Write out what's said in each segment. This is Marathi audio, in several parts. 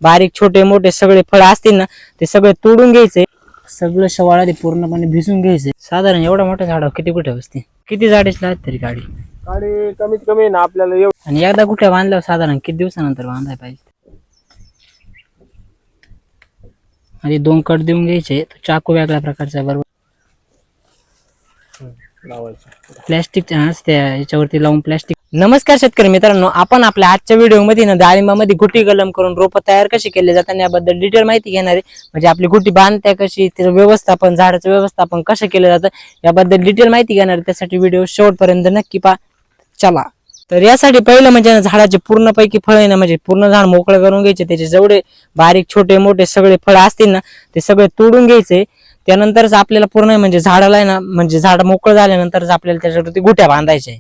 बारीक छोटे मोठे सगळे फळ असतील ना ते सगळे तोडून घ्यायचे, सगळं शवाळा ते पूर्णपणे भिजून घ्यायचे. साधारण एवढा मोठा झाड किती कुठे बसते, किती झाडेच लागत तरी गाडी कमीत कमी ना आपल्याला आणि एकदा कुठे बांधल्यावर साधारण किती दिवसानंतर बांधायला पाहिजे. आणि 2 कट देऊन घ्यायचे, चाकू वेगळ्या प्रकारचा बरोबर प्लॅस्टिकच्या त्या याच्यावरती लावून प्लॅस्टिक. नमस्कार शेतकरी मित्रांनो, आपण आपल्या आजच्या व्हिडिओमध्ये ना डाळिंबामध्ये गुटी कलम करून रोपं तयार कशी केले जातात याबद्दल डिटेल माहिती घेणार आहे. म्हणजे आपली गुटी बांधत्या कशी, त्याचं व्यवस्थापन, झाडाचं व्यवस्थापन कसं केलं जातं याबद्दल डिटेल माहिती घेणार आहे. त्यासाठी व्हिडिओ शेवटपर्यंत नक्की पहा. चला तर यासाठी पहिलं म्हणजे झाडाचे पूर्णपैकी फळ आहे ना, म्हणजे पूर्ण झाड मोकळं करून घ्यायचे. त्याचे जेवढे बारीक छोटे मोठे सगळे फळ असतील ना ते सगळे तोडून घ्यायचे. त्यानंतरच आपल्याला पूर्ण म्हणजे झाडाला आहे ना, म्हणजे झाड मोकळं झाल्यानंतरच आपल्याला त्याच्यावरती गुट्या बांधायच्या.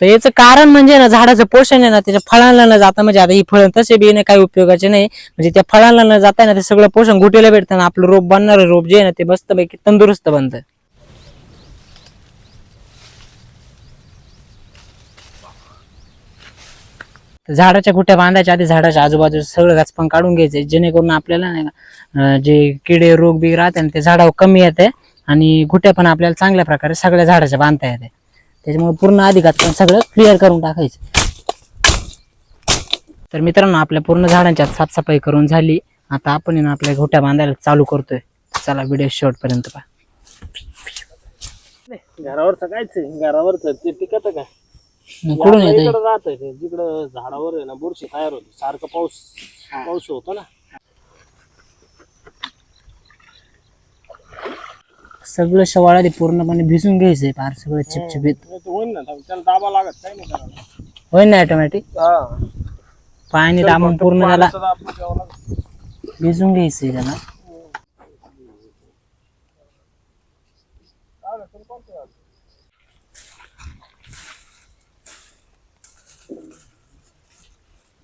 तर याचं कारण म्हणजे ना, झाडाचं पोषण आहे ना त्याच्या फळांना न जाता, म्हणजे आता ही फळ तसे बी काही उपयोगाचे नाही, म्हणजे त्या फळांना न जाता ना ते सगळं पोषण गुटेला भेटतं ना, आपलं रोप बनणार रोप जे आहे ना ते मस्तपैकी तंदुरुस्त बनतं. झाडाच्या गुट्या बांधायच्या आधी झाडाच्या आजूबाजूचं सगळं गाचपण काढून घ्यायचे, जेणेकरून आपल्याला नाही का जे किडे रोग बी राहते ना ते झाडावर कमी येते आणि गुट्या पण आपल्याला चांगल्या प्रकारे सगळ्या झाडाच्या बांधता येते. त्याच्यामुळे पूर्ण आधी गाचपण सगळं क्लिअर करून टाकायचं. तर मित्रांनो, आपल्या पूर्ण झाडांच्या साफसफाई करून झाली. आता आपण ना आपल्या गुट्या बांधायला चालू करतोय. चला व्हिडिओ शेवटपर्यंत पहा. घरावर सकाळच घरावर ते टिकत का कुठून येते इकडे राहत आहे, जिकडं झाडावर आहे ना बुरशी तयार होते, सारखं पाऊस होतो ना. सगळं शवाळा ते पूर्णपणे भिजून घ्यायचंय, फार सगळं चिपचिपीत होईल ना, त्याला दाबा लागत काही नाही करायला. होईल ना ऑटोमॅटिक. पाणी दाबून पूर्ण त्याला भिजून घ्यायचंय त्याला.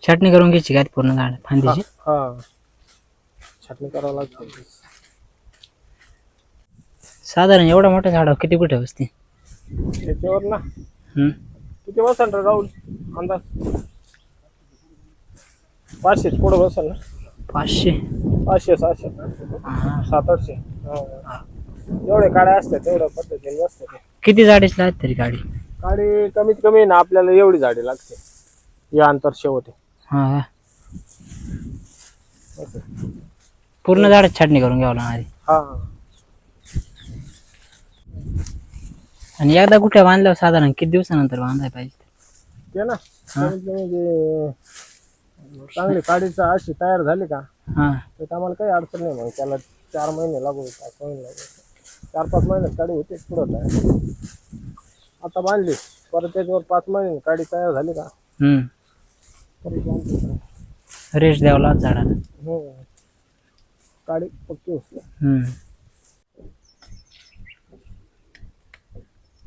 छाटणी करून घ्यायची का पूर्ण झाड फांदीची. छाटणी करावं लागते. साधारण एवढा मोठा झाड किती कुठे बसते त्याच्यावर ना किती बसल रे राहुल, अंदाज 500 पुढे बसल ना. 500 500 600 700 एवढे काड्या असतात, तेवढ्या पद्धतीने बसते. किती झाडेच लागत तरी गाडी कमीत कमी ना आपल्याला एवढी झाडे लागते, या अंतर शेवटे. हा पूर्ण झाडाची छाटणी करून घ्यावं लागणार. आणि एकदा कुठे बांधल्यावर साधारण किती दिवसानंतर बांधायला पाहिजे ते ना. चांगली काडीचा अशी तयार झाली का तर आम्हाला काही अडचण नाही. मग त्याला 4 महिने लागू, 5 महिने लागू, 4-5 महिन्यात काडी होते पुढं तयार. आता बांधली परत त्याच्यावर 5 महिने काडी तयार झाली का रेस्ट द्यावं लागत झाडाला. काडी पक्की होते.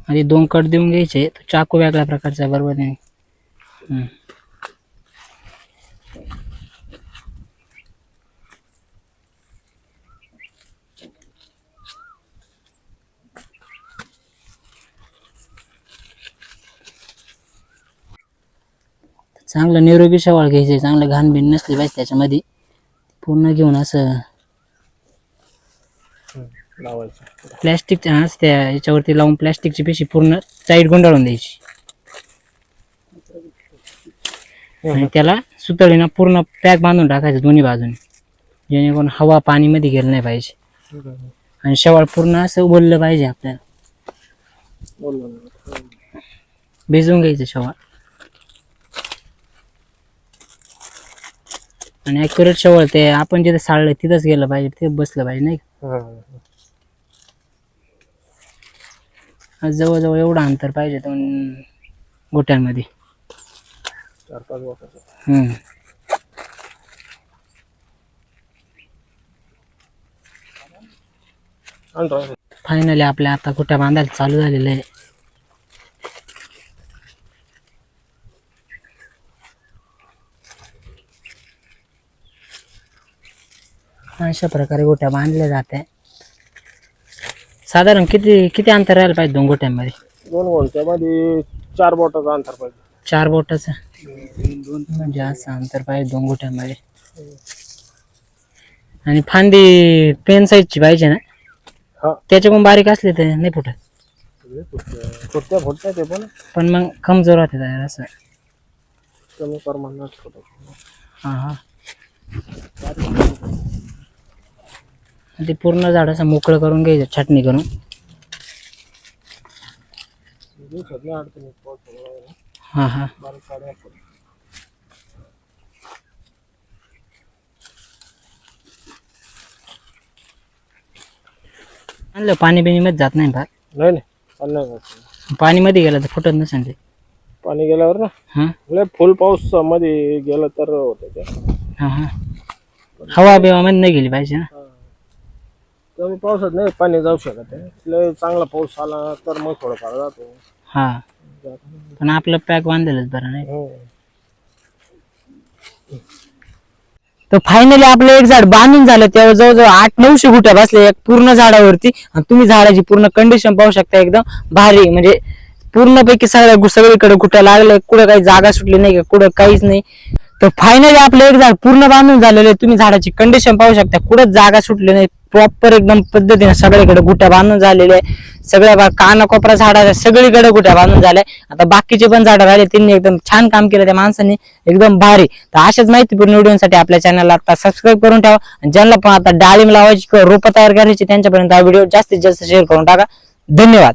आणि 2 कट देऊन घ्यायचे, चाकू वेगळ्या प्रकारचा बरोबर नाही. चांगलं निरोगी शेवाळ घ्यायचे, चांगलं घाण बिन नसली पाहिजे त्याच्यामध्ये. पूर्ण घेऊन असं प्लॅस्टिकच्या त्या याच्यावरती लावून प्लॅस्टिकची पिशवी पूर्ण साईड गुंडाळून द्यायची आणि त्याला सुतळीनं पूर्ण पॅक बांधून टाकायचं दोन्ही बाजूने, जेणेकरून हवा पाणी मध्ये गेलं नाही पाहिजे. आणि शेवाळ पूर्ण असं उबललं पाहिजे आपल्याला. भिजवून घ्यायचं शेवाळ आणि ॲक्युरेट शेवाळ ते आपण जिथे साळलं तिथंच गेलं पाहिजे, ते बसलं पाहिजे नाही. जवळजवळ एवढं अंतर पाहिजे 2 गोट्यांमध्ये. 4-5 गोट्या. फायनली आपल्या आता गुट्या बांधायला चालू झालेलं आहे. अशा प्रकारे गोट्या बांधल्या जाते. साधारण किती अंतर राहायला पाहिजे 2 गोट्यांमध्ये? 2 गोट्यामध्ये 4 बोटाचं अंतर पाहिजे. 4 बोटाचं म्हणजे असं अंतर पाहिजे 2 गुठ्यांमध्ये. आणि फांदी पेन साईजची पाहिजे ना, हा त्याच्याकडून बारीक असले तर नाही फुटत. फुटत्या ते पण मग कमजोर होते तयार असं. कमी प्रमाणात फुटत. हा हा. ते पूर्ण झाड असं मोकळं करून घ्यायचं छाटणी करून. दिवसात नाही अडचण येत पाऊस पडला. हा हा. बारीक काड्या पडतात. आणलं पाणी बिणी मध्ये जात नाही फार. नाही नाही चालणार नाही. पाणी मध्ये गेलं तर फुटत नसेल ते. पाणी गेल्यावर ना हा लय फुल पाऊस मध्ये गेलं तर होतं ते. हा हा. हवा बिवा मध्ये नाही गेली पाहिजे ना. कमी पावसात नाही पाणी जाऊ शकत आहे. लय चांगला पाऊस आला तर मग थोडंफार जातो. हा. पण आपलं पॅक बांधलेलंच बरं नाही. हो. तर फायनली आपलं एक झाड बांधून झालं. तेव्हा जवळजवळ 800-900 गुट्या बसल्या एक पूर्ण झाडावरती. आणि तुम्ही झाडाची पूर्ण कंडिशन पाहू शकता, एकदम भारी. म्हणजे पूर्णपैकी सगळीकडे गुट्या लागल्या, कुठं काही जागा सुटली नाही, कुठं काहीच नाही. तर फायनली आपलं एक झाड पूर्ण बांधून झालेलं आहे. तुम्ही झाडाची कंडिशन पाहू शकता, कुठंच जागा सुटली नाही. प्रॉपर एकदम पद्धतीने सगळीकडे गुट्या बांधून झालेल्या आहे. सगळ्या कानाकोपरा झाडा सगळीकडे गुट्या बांधून झाल्या. आता बाकीचे पण झाडं राहिले, त्यांनी एकदम छान काम केलं त्या माणसाने, एकदम भारी. तर अशाच माहितीपूर्ण व्हिडिओसाठी आपल्या चॅनलला आता सबस्क्राईब करून ठेवा. आणि ज्यांना पण आता डाळिंब लावायची किंवा रोपं तयार करायची त्यांच्यापर्यंत हा व्हिडिओ जास्तीत जास्त शेअर करून टाका. धन्यवाद.